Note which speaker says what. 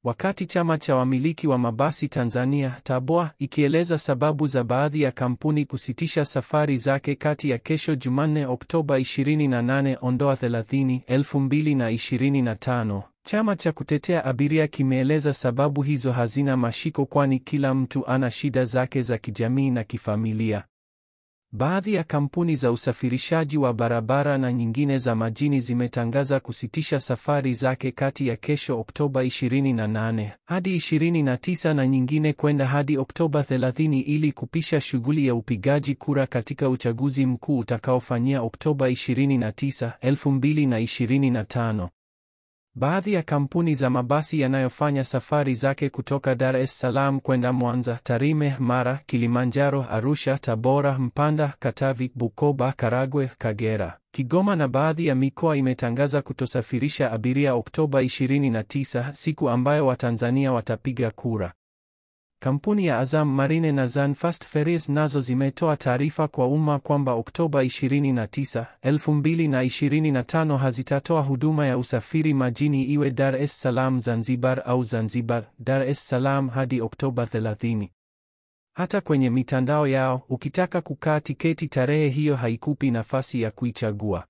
Speaker 1: Wakati chama cha wamiliki wa mabasi Tanzania TABOA ikieleza sababu za baadhi ya kampuni kusitisha safari zake kati ya kesho Jumanne Oktoba 28-30, 2025, chama cha kutetea abiria kimeeleza sababu hizo hazina mashiko, kwani kila mtu ana shida zake za kijamii na kifamilia. Baadhi ya kampuni za usafirishaji wa barabara na nyingine za majini zimetangaza kusitisha safari zake kati ya kesho Oktoba 28 hadi 29 na nyingine kwenda hadi Oktoba 30 ili kupisha shughuli ya upigaji kura katika uchaguzi mkuu utakaofanyia Oktoba 29, 2025. Baadhi ya kampuni za mabasi yanayofanya safari zake kutoka Dar es Salaam kwenda Mwanza, Tarime, Mara, Kilimanjaro, Arusha, Tabora, Mpanda, Katavi, Bukoba, Karagwe, Kagera, Kigoma na baadhi ya mikoa imetangaza kutosafirisha abiria Oktoba 29, siku ambayo Watanzania watapiga kura. Kampuni ya Azam Marine na Zanfast Ferries nazo zimetoa taarifa kwa umma kwamba Oktoba 29, 2025 hazitatoa huduma ya usafiri majini iwe Dar es Salaam Zanzibar au Zanzibar Dar es Salaam hadi Oktoba 30. Hata kwenye mitandao yao, ukitaka kukaa tiketi tarehe hiyo haikupi nafasi ya kuichagua.